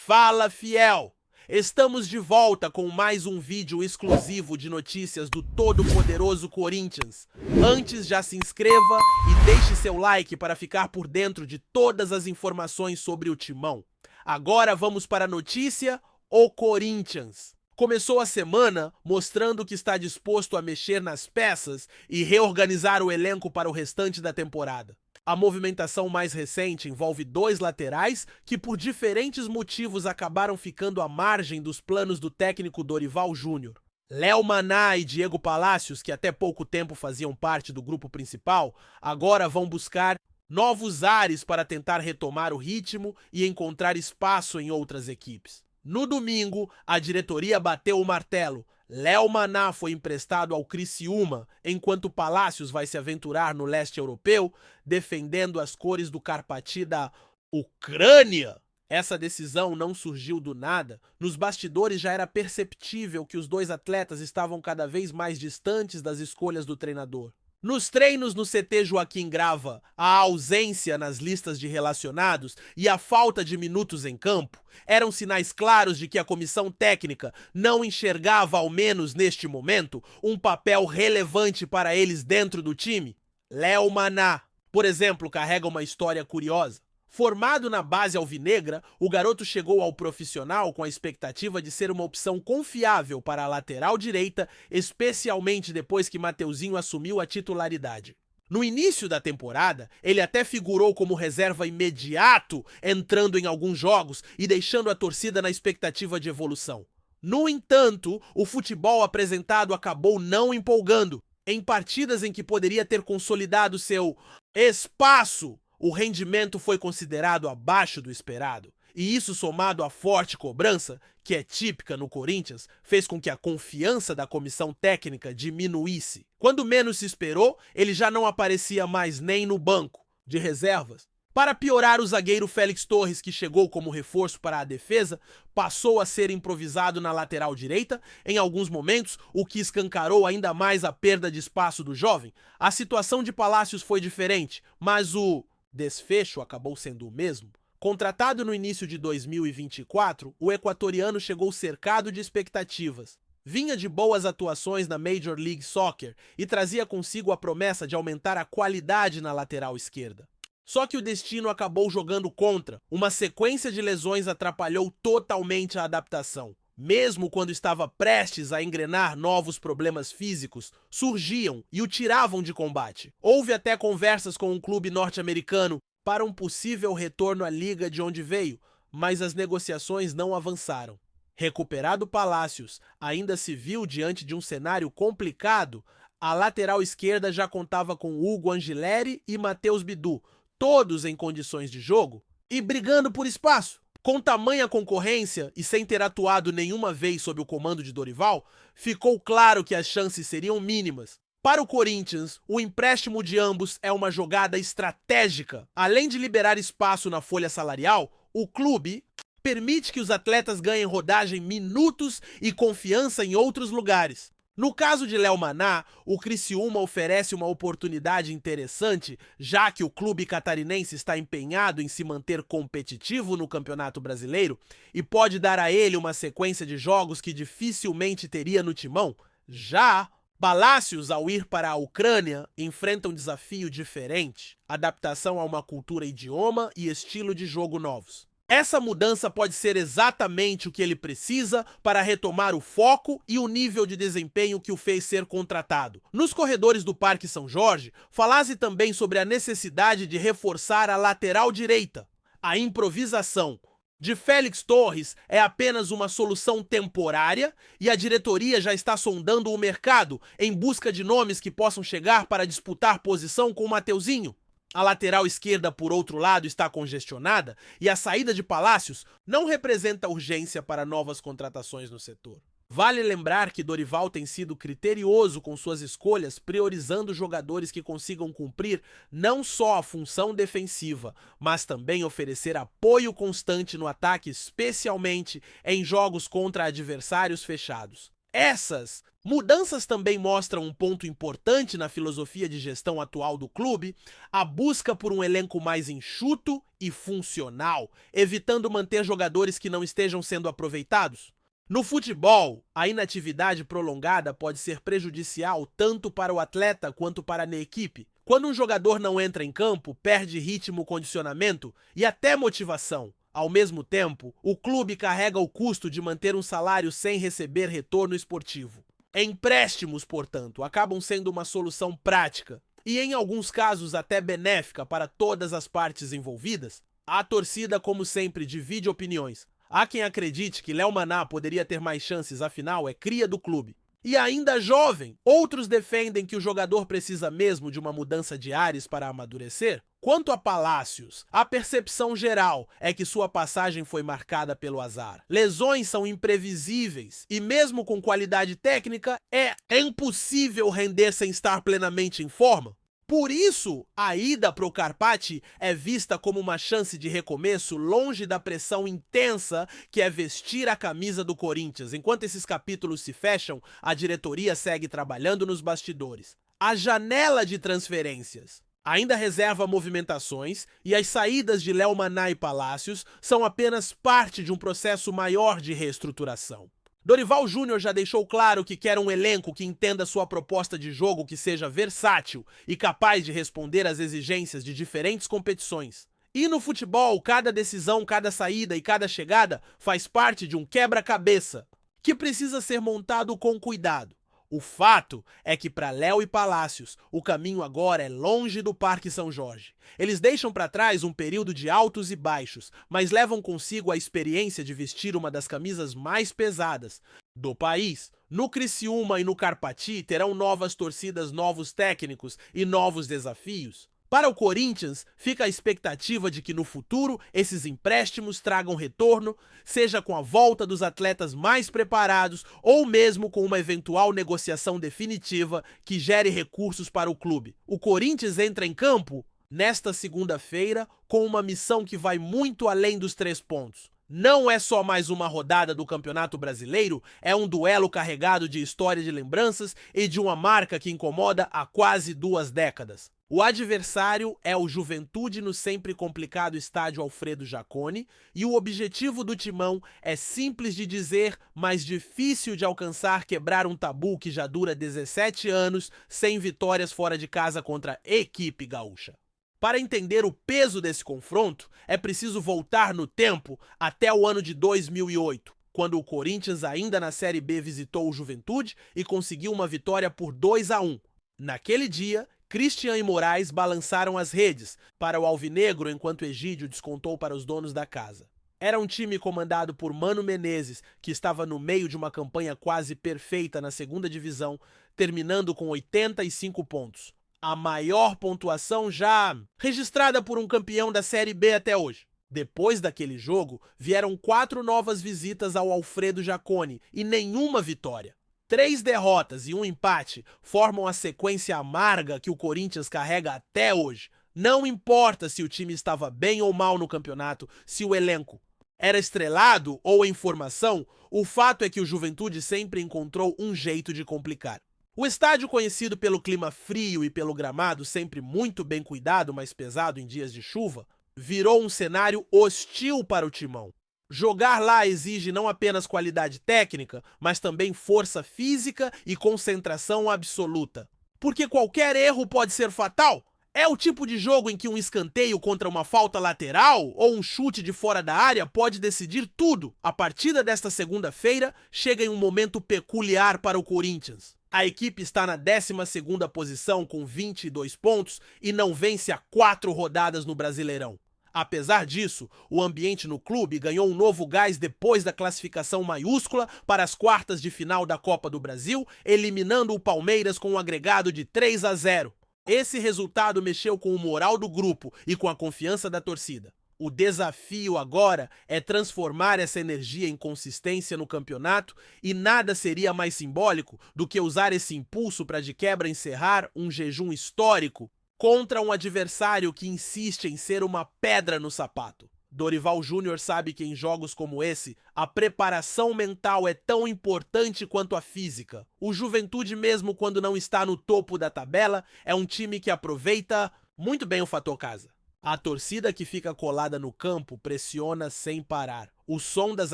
Fala, fiel! Estamos de volta com mais um vídeo exclusivo de notícias do todo-poderoso Corinthians. Antes, já se inscreva e deixe seu like para ficar por dentro de todas as informações sobre o Timão. Agora vamos para a notícia: o Corinthians começou a semana mostrando que está disposto a mexer nas peças e reorganizar o elenco para o restante da temporada. A movimentação mais recente envolve dois laterais que, por diferentes motivos, acabaram ficando à margem dos planos do técnico Dorival Júnior. Léo Maná e Diego Palacios, que até pouco tempo faziam parte do grupo principal, agora vão buscar novos ares para tentar retomar o ritmo e encontrar espaço em outras equipes. No domingo, a diretoria bateu o martelo. Léo Maná foi emprestado ao Criciúma, enquanto Palacios vai se aventurar no leste europeu, defendendo as cores do Karpati da Ucrânia. Essa decisão não surgiu do nada. Nos bastidores já era perceptível que os dois atletas estavam cada vez mais distantes das escolhas do treinador. Nos treinos no CT Joaquim Grava, a ausência nas listas de relacionados e a falta de minutos em campo eram sinais claros de que a comissão técnica não enxergava, ao menos neste momento, um papel relevante para eles dentro do time. Léo Maná, por exemplo, carrega uma história curiosa. Formado na base alvinegra, o garoto chegou ao profissional com a expectativa de ser uma opção confiável para a lateral direita, especialmente depois que Mateuzinho assumiu a titularidade. No início da temporada, ele até figurou como reserva imediato, entrando em alguns jogos e deixando a torcida na expectativa de evolução. No entanto, o futebol apresentado acabou não empolgando. Em partidas em que poderia ter consolidado seu espaço, o rendimento foi considerado abaixo do esperado. E isso, somado à forte cobrança, que é típica no Corinthians, fez com que a confiança da comissão técnica diminuísse. Quando menos se esperou, ele já não aparecia mais nem no banco de reservas. Para piorar, o zagueiro Félix Torres, que chegou como reforço para a defesa, passou a ser improvisado na lateral direita em alguns momentos, o que escancarou ainda mais a perda de espaço do jovem. A situação de Palacios foi diferente, mas o desfecho acabou sendo o mesmo. Contratado no início de 2024, o equatoriano chegou cercado de expectativas. Vinha de boas atuações na Major League Soccer e trazia consigo a promessa de aumentar a qualidade na lateral esquerda. Só que o destino acabou jogando contra. Uma sequência de lesões atrapalhou totalmente a adaptação. Mesmo quando estava prestes a engrenar, novos problemas físicos surgiam e o tiravam de combate. Houve até conversas com um clube norte-americano para um possível retorno à liga de onde veio, mas as negociações não avançaram. Recuperado Palacios, ainda se viu diante de um cenário complicado. A lateral esquerda já contava com Hugo Angileri e Matheus Bidu, todos em condições de jogo e brigando por espaço. Com tamanha concorrência e sem ter atuado nenhuma vez sob o comando de Dorival, ficou claro que as chances seriam mínimas. Para o Corinthians, o empréstimo de ambos é uma jogada estratégica. Além de liberar espaço na folha salarial, o clube permite que os atletas ganhem rodagem, minutos e confiança em outros lugares. No caso de Léo Maná, o Criciúma oferece uma oportunidade interessante, já que o clube catarinense está empenhado em se manter competitivo no Campeonato Brasileiro e pode dar a ele uma sequência de jogos que dificilmente teria no Timão. Já Palacios, ao ir para a Ucrânia, enfrenta um desafio diferente: adaptação a uma cultura, idioma e estilo de jogo novos. Essa mudança pode ser exatamente o que ele precisa para retomar o foco e o nível de desempenho que o fez ser contratado. Nos corredores do Parque São Jorge, falasse também sobre a necessidade de reforçar a lateral direita. A improvisação de Félix Torres é apenas uma solução temporária e a diretoria já está sondando o mercado em busca de nomes que possam chegar para disputar posição com o Mateuzinho. A lateral esquerda, por outro lado, está congestionada e a saída de Palacios não representa urgência para novas contratações no setor. Vale lembrar que Dorival tem sido criterioso com suas escolhas, priorizando jogadores que consigam cumprir não só a função defensiva, mas também oferecer apoio constante no ataque, especialmente em jogos contra adversários fechados. Essas mudanças também mostram um ponto importante na filosofia de gestão atual do clube, a busca por um elenco mais enxuto e funcional, evitando manter jogadores que não estejam sendo aproveitados. No futebol, a inatividade prolongada pode ser prejudicial tanto para o atleta quanto para a equipe. Quando um jogador não entra em campo, perde ritmo, condicionamento e até motivação. Ao mesmo tempo, o clube carrega o custo de manter um salário sem receber retorno esportivo. Empréstimos, portanto, acabam sendo uma solução prática e, em alguns casos, até benéfica para todas as partes envolvidas. A torcida, como sempre, divide opiniões. Há quem acredite que Léo Maná poderia ter mais chances, afinal, é cria do clube. E ainda jovem, outros defendem que o jogador precisa mesmo de uma mudança de ares para amadurecer. Quanto a Palácios, a percepção geral é que sua passagem foi marcada pelo azar. Lesões são imprevisíveis e mesmo com qualidade técnica, é impossível render sem estar plenamente em forma. Por isso, a ida para o Karpat é vista como uma chance de recomeço longe da pressão intensa que é vestir a camisa do Corinthians. Enquanto esses capítulos se fecham, a diretoria segue trabalhando nos bastidores. A janela de transferências ainda reserva movimentações e as saídas de Léo Maná e Palácios são apenas parte de um processo maior de reestruturação. Dorival Júnior já deixou claro que quer um elenco que entenda sua proposta de jogo, que seja versátil e capaz de responder às exigências de diferentes competições. E no futebol, cada decisão, cada saída e cada chegada faz parte de um quebra-cabeça que precisa ser montado com cuidado. O fato é que para Léo e Palácios, o caminho agora é longe do Parque São Jorge. Eles deixam para trás um período de altos e baixos, mas levam consigo a experiência de vestir uma das camisas mais pesadas do país. No Criciúma e no Karpat terão novas torcidas, novos técnicos e novos desafios. Para o Corinthians, fica a expectativa de que no futuro esses empréstimos tragam retorno, seja com a volta dos atletas mais preparados ou mesmo com uma eventual negociação definitiva que gere recursos para o clube. O Corinthians entra em campo nesta segunda-feira com uma missão que vai muito além dos 3 pontos. Não é só mais uma rodada do Campeonato Brasileiro, é um duelo carregado de história de lembranças e de uma marca que incomoda há quase 2 décadas. O adversário é o Juventude no sempre complicado estádio Alfredo Jaconi e o objetivo do Timão é simples de dizer, mas difícil de alcançar, quebrar um tabu que já dura 17 anos sem vitórias fora de casa contra a equipe gaúcha. Para entender o peso desse confronto, é preciso voltar no tempo até o ano de 2008, quando o Corinthians ainda na Série B visitou o Juventude e conseguiu uma vitória por 2-1. Naquele dia, Christian e Moraes balançaram as redes para o alvinegro enquanto Egídio descontou para os donos da casa. Era um time comandado por Mano Menezes, que estava no meio de uma campanha quase perfeita na segunda divisão, terminando com 85 pontos. A maior pontuação já registrada por um campeão da Série B até hoje. Depois daquele jogo, vieram 4 novas visitas ao Alfredo Jaconi e nenhuma vitória. 3 derrotas e um empate formam a sequência amarga que o Corinthians carrega até hoje. Não importa se o time estava bem ou mal no campeonato, se o elenco era estrelado ou em formação, o fato é que o Juventude sempre encontrou um jeito de complicar. O estádio, conhecido pelo clima frio e pelo gramado sempre muito bem cuidado, mas pesado em dias de chuva, virou um cenário hostil para o Timão. Jogar lá exige não apenas qualidade técnica, mas também força física e concentração absoluta. Porque qualquer erro pode ser fatal. É o tipo de jogo em que um escanteio contra uma falta lateral ou um chute de fora da área pode decidir tudo. A partida desta segunda-feira chega em um momento peculiar para o Corinthians. A equipe está na 12ª posição com 22 pontos e não vence há 4 rodadas no Brasileirão. Apesar disso, o ambiente no clube ganhou um novo gás depois da classificação maiúscula para as quartas de final da Copa do Brasil, eliminando o Palmeiras com um agregado de 3-0. Esse resultado mexeu com o moral do grupo e com a confiança da torcida. O desafio agora é transformar essa energia em consistência no campeonato e nada seria mais simbólico do que usar esse impulso para de quebra encerrar um jejum histórico contra um adversário que insiste em ser uma pedra no sapato. Dorival Júnior sabe que em jogos como esse, a preparação mental é tão importante quanto a física. O Juventude, mesmo quando não está no topo da tabela, é um time que aproveita muito bem o fator casa. A torcida que fica colada no campo pressiona sem parar. O som das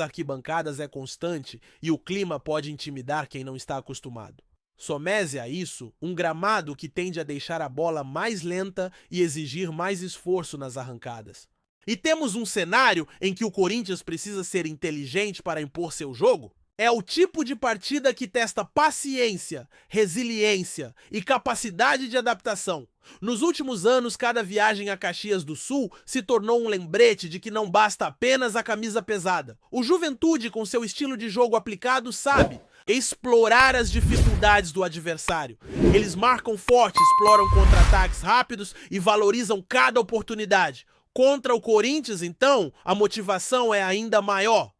arquibancadas é constante e o clima pode intimidar quem não está acostumado. Somese a isso um gramado que tende a deixar a bola mais lenta e exigir mais esforço nas arrancadas. E temos um cenário em que o Corinthians precisa ser inteligente para impor seu jogo? É o tipo de partida que testa paciência, resiliência e capacidade de adaptação. Nos últimos anos, cada viagem a Caxias do Sul se tornou um lembrete de que não basta apenas a camisa pesada. O Juventude, com seu estilo de jogo aplicado, sabe explorar as dificuldades do adversário. Eles marcam forte, exploram contra-ataques rápidos e valorizam cada oportunidade. Contra o Corinthians, então, a motivação é ainda maior.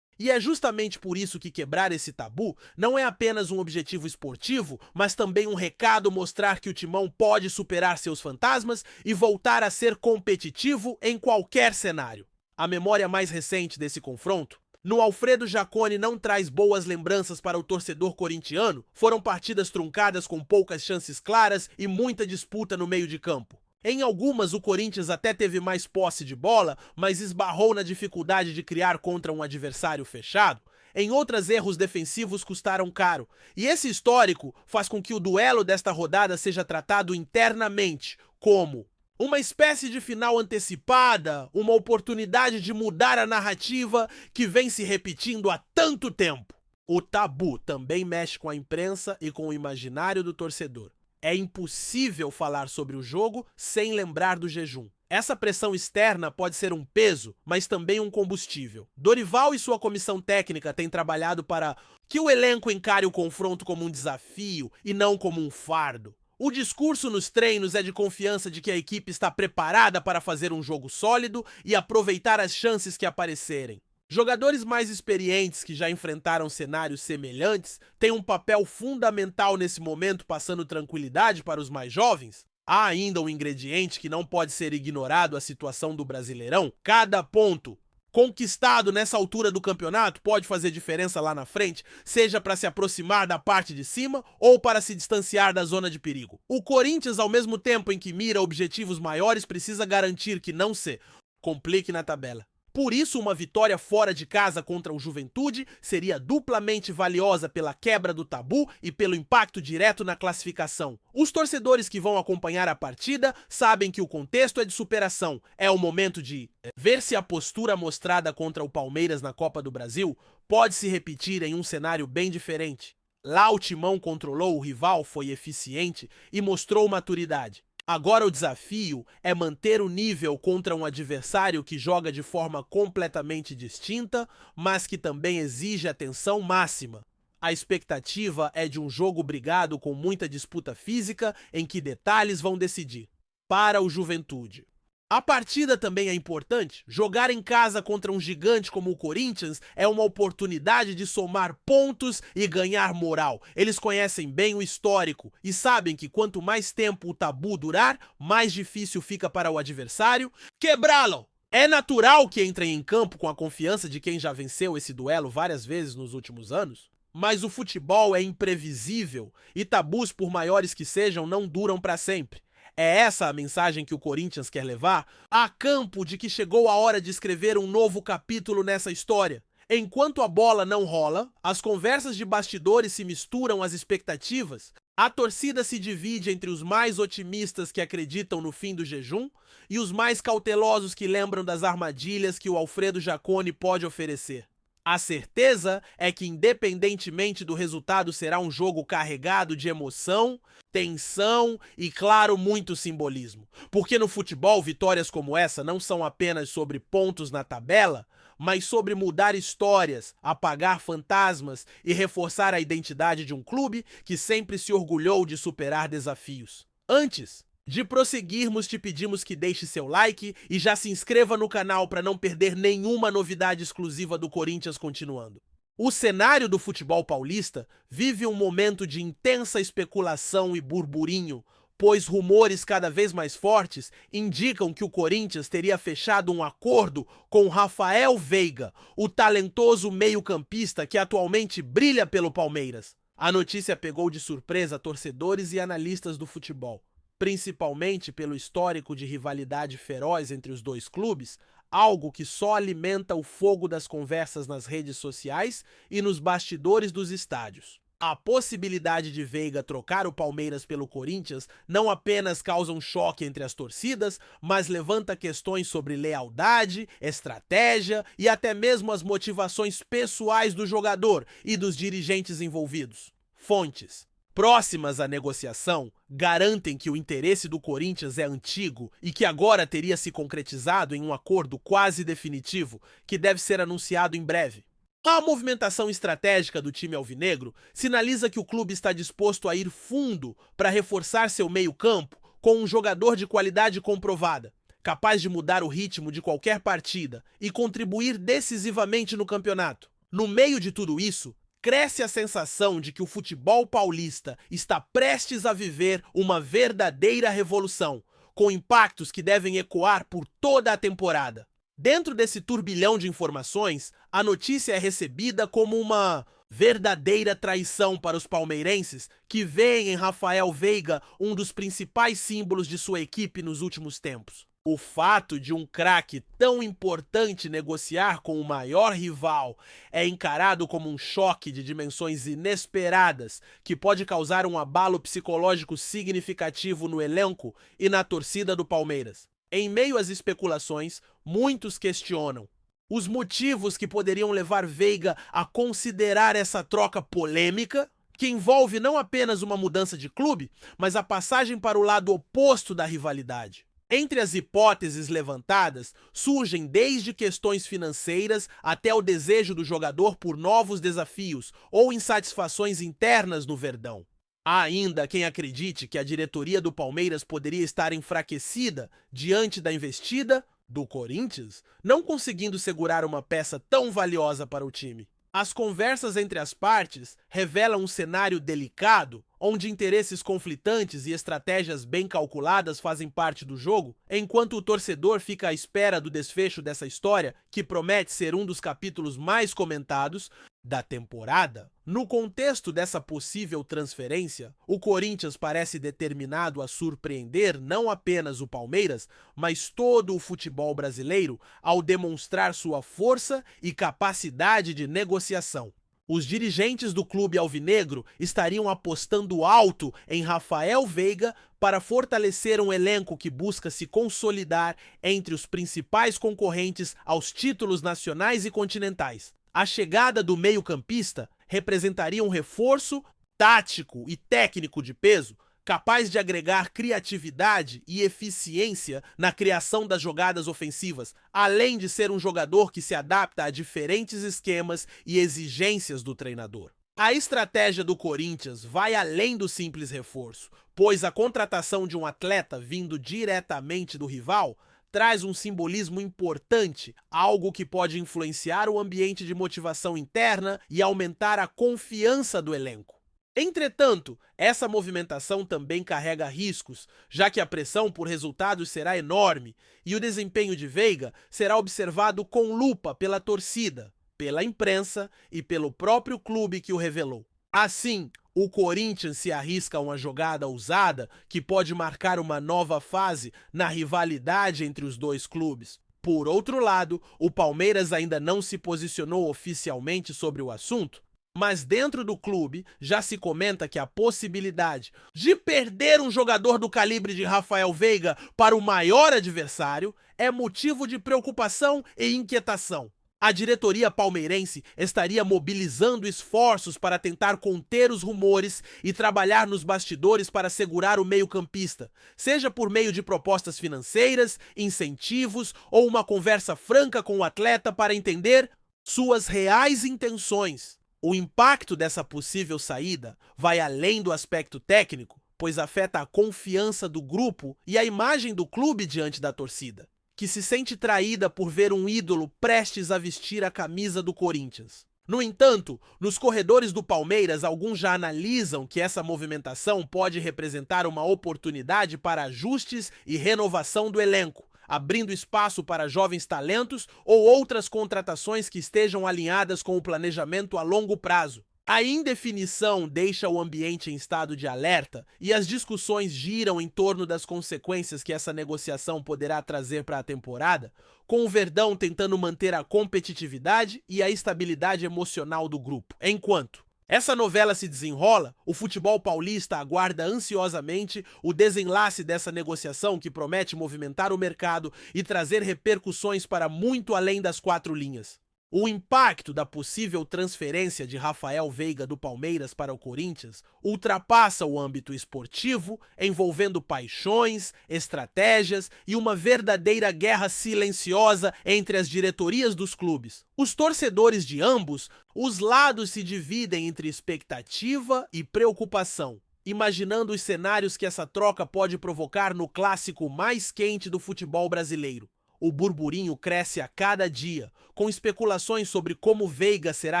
E é justamente por isso que quebrar esse tabu não é apenas um objetivo esportivo, mas também um recado mostrar que o Timão pode superar seus fantasmas e voltar a ser competitivo em qualquer cenário. A memória mais recente desse confronto, no Alfredo Jaconi, não traz boas lembranças para o torcedor corintiano. Foram partidas truncadas com poucas chances claras e muita disputa no meio de campo. Em algumas, o Corinthians até teve mais posse de bola, mas esbarrou na dificuldade de criar contra um adversário fechado. Em outras, erros defensivos custaram caro. E esse histórico faz com que o duelo desta rodada seja tratado internamente como uma espécie de final antecipada, uma oportunidade de mudar a narrativa que vem se repetindo há tanto tempo. O tabu também mexe com a imprensa e com o imaginário do torcedor. É impossível falar sobre o jogo sem lembrar do jejum. Essa pressão externa pode ser um peso, mas também um combustível. Dorival e sua comissão técnica têm trabalhado para que o elenco encare o confronto como um desafio e não como um fardo. O discurso nos treinos é de confiança de que a equipe está preparada para fazer um jogo sólido e aproveitar as chances que aparecerem. Jogadores mais experientes que já enfrentaram cenários semelhantes têm um papel fundamental nesse momento, passando tranquilidade para os mais jovens. Há ainda um ingrediente que não pode ser ignorado: a situação do Brasileirão. Cada ponto conquistado nessa altura do campeonato pode fazer diferença lá na frente, seja para se aproximar da parte de cima ou para se distanciar da zona de perigo. O Corinthians, ao mesmo tempo em que mira objetivos maiores, precisa garantir que não se complique na tabela. Por isso, uma vitória fora de casa contra o Juventude seria duplamente valiosa pela quebra do tabu e pelo impacto direto na classificação. Os torcedores que vão acompanhar a partida sabem que o contexto é de superação. É o momento de ver se a postura mostrada contra o Palmeiras na Copa do Brasil pode se repetir em um cenário bem diferente. Lá o Timão controlou o rival, foi eficiente e mostrou maturidade. Agora o desafio é manter o nível contra um adversário que joga de forma completamente distinta, mas que também exige atenção máxima. A expectativa é de um jogo brigado com muita disputa física, em que detalhes vão decidir. Para o Juventude, a partida também é importante. Jogar em casa contra um gigante como o Corinthians é uma oportunidade de somar pontos e ganhar moral. Eles conhecem bem o histórico e sabem que quanto mais tempo o tabu durar, mais difícil fica para o adversário quebrá-lo. É natural que entrem em campo com a confiança de quem já venceu esse duelo várias vezes nos últimos anos. Mas o futebol é imprevisível e tabus, por maiores que sejam, não duram para sempre. É essa a mensagem que o Corinthians quer levar a campo, de que chegou a hora de escrever um novo capítulo nessa história. Enquanto a bola não rola, as conversas de bastidores se misturam às expectativas, a torcida se divide entre os mais otimistas que acreditam no fim do jejum e os mais cautelosos que lembram das armadilhas que o Alfredo Jaconi pode oferecer. A certeza é que, independentemente do resultado, será um jogo carregado de emoção, tensão e, claro, muito simbolismo. Porque no futebol, vitórias como essa não são apenas sobre pontos na tabela, mas sobre mudar histórias, apagar fantasmas e reforçar a identidade de um clube que sempre se orgulhou de superar desafios. Antes de prosseguirmos, te pedimos que deixe seu like e já se inscreva no canal para não perder nenhuma novidade exclusiva do Corinthians continuando. O cenário do futebol paulista vive um momento de intensa especulação e burburinho pois rumores cada vez mais fortes indicam que o Corinthians teria fechado um acordo com Rafael Veiga, o talentoso meio-campista que atualmente brilha pelo Palmeiras. A notícia pegou de surpresa torcedores e analistas do futebol, principalmente pelo histórico de rivalidade feroz entre os dois clubes, algo que só alimenta o fogo das conversas nas redes sociais e nos bastidores dos estádios. A possibilidade de Veiga trocar o Palmeiras pelo Corinthians não apenas causa um choque entre as torcidas, mas levanta questões sobre lealdade, estratégia e até mesmo as motivações pessoais do jogador e dos dirigentes envolvidos. Fontes próximas à negociação garantem que o interesse do Corinthians é antigo e que agora teria se concretizado em um acordo quase definitivo que deve ser anunciado em breve. A movimentação estratégica do time alvinegro sinaliza que o clube está disposto a ir fundo para reforçar seu meio-campo com um jogador de qualidade comprovada, capaz de mudar o ritmo de qualquer partida e contribuir decisivamente no campeonato. No meio de tudo isso, cresce a sensação de que o futebol paulista está prestes a viver uma verdadeira revolução, com impactos que devem ecoar por toda a temporada. Dentro desse turbilhão de informações, a notícia é recebida como uma verdadeira traição para os palmeirenses que veem em Rafael Veiga um dos principais símbolos de sua equipe nos últimos tempos. O fato de um craque tão importante negociar com o maior rival é encarado como um choque de dimensões inesperadas que pode causar um abalo psicológico significativo no elenco e na torcida do Palmeiras. Em meio às especulações, muitos questionam os motivos que poderiam levar Veiga a considerar essa troca polêmica, que envolve não apenas uma mudança de clube, mas a passagem para o lado oposto da rivalidade. Entre as hipóteses levantadas, surgem desde questões financeiras até o desejo do jogador por novos desafios ou insatisfações internas no Verdão. Há ainda quem acredite que a diretoria do Palmeiras poderia estar enfraquecida diante da investida do Corinthians, não conseguindo segurar uma peça tão valiosa para o time. As conversas entre as partes revelam um cenário delicado, onde interesses conflitantes e estratégias bem calculadas fazem parte do jogo, enquanto o torcedor fica à espera do desfecho dessa história, que promete ser um dos capítulos mais comentados da temporada. No contexto dessa possível transferência, o Corinthians parece determinado a surpreender não apenas o Palmeiras, mas todo o futebol brasileiro ao demonstrar sua força e capacidade de negociação. Os dirigentes do clube alvinegro estariam apostando alto em Rafael Veiga para fortalecer um elenco que busca se consolidar entre os principais concorrentes aos títulos nacionais e continentais. A chegada do meio-campista representaria um reforço tático e técnico de peso, capaz de agregar criatividade e eficiência na criação das jogadas ofensivas, além de ser um jogador que se adapta a diferentes esquemas e exigências do treinador. A estratégia do Corinthians vai além do simples reforço, pois a contratação de um atleta vindo diretamente do rival traz um simbolismo importante, algo que pode influenciar o ambiente de motivação interna e aumentar a confiança do elenco. Entretanto, essa movimentação também carrega riscos, já que a pressão por resultados será enorme e o desempenho de Veiga será observado com lupa pela torcida, pela imprensa e pelo próprio clube que o revelou. Assim, o Corinthians se arrisca a uma jogada ousada que pode marcar uma nova fase na rivalidade entre os dois clubes. Por outro lado, o Palmeiras ainda não se posicionou oficialmente sobre o assunto, mas dentro do clube já se comenta que a possibilidade de perder um jogador do calibre de Rafael Veiga para o maior adversário é motivo de preocupação e inquietação. A diretoria palmeirense estaria mobilizando esforços para tentar conter os rumores e trabalhar nos bastidores para segurar o meio-campista, seja por meio de propostas financeiras, incentivos ou uma conversa franca com o atleta para entender suas reais intenções. O impacto dessa possível saída vai além do aspecto técnico, pois afeta a confiança do grupo e a imagem do clube diante da torcida, que se sente traída por ver um ídolo prestes a vestir a camisa do Corinthians. No entanto, nos corredores do Palmeiras, alguns já analisam que essa movimentação pode representar uma oportunidade para ajustes e renovação do elenco, abrindo espaço para jovens talentos ou outras contratações que estejam alinhadas com o planejamento a longo prazo. A indefinição deixa o ambiente em estado de alerta e as discussões giram em torno das consequências que essa negociação poderá trazer para a temporada, com o Verdão tentando manter a competitividade e a estabilidade emocional do grupo. Enquanto essa novela se desenrola, o futebol paulista aguarda ansiosamente o desenlace dessa negociação que promete movimentar o mercado e trazer repercussões para muito além das quatro linhas. O impacto da possível transferência de Rafael Veiga do Palmeiras para o Corinthians ultrapassa o âmbito esportivo, envolvendo paixões, estratégias e uma verdadeira guerra silenciosa entre as diretorias dos clubes. Os torcedores de ambos, os lados se dividem entre expectativa e preocupação, imaginando os cenários que essa troca pode provocar no clássico mais quente do futebol brasileiro. O burburinho cresce a cada dia, com especulações sobre como Veiga será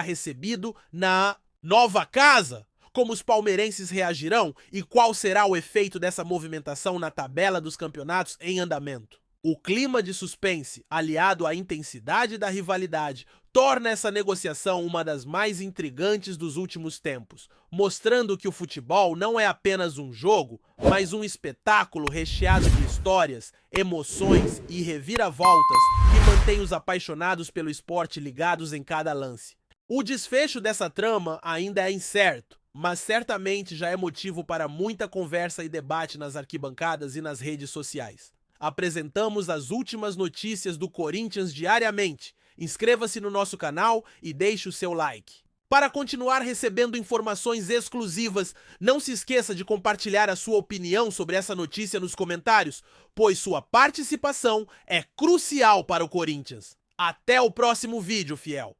recebido na nova casa, como os palmeirenses reagirão e qual será o efeito dessa movimentação na tabela dos campeonatos em andamento. O clima de suspense, aliado à intensidade da rivalidade, torna essa negociação uma das mais intrigantes dos últimos tempos, mostrando que o futebol não é apenas um jogo, mas um espetáculo recheado de histórias, emoções e reviravoltas que mantém os apaixonados pelo esporte ligados em cada lance. O desfecho dessa trama ainda é incerto, mas certamente já é motivo para muita conversa e debate nas arquibancadas e nas redes sociais. Apresentamos as últimas notícias do Corinthians diariamente. Inscreva-se no nosso canal e deixe o seu like. Para continuar recebendo informações exclusivas, não se esqueça de compartilhar a sua opinião sobre essa notícia nos comentários, pois sua participação é crucial para o Corinthians. Até o próximo vídeo, fiel!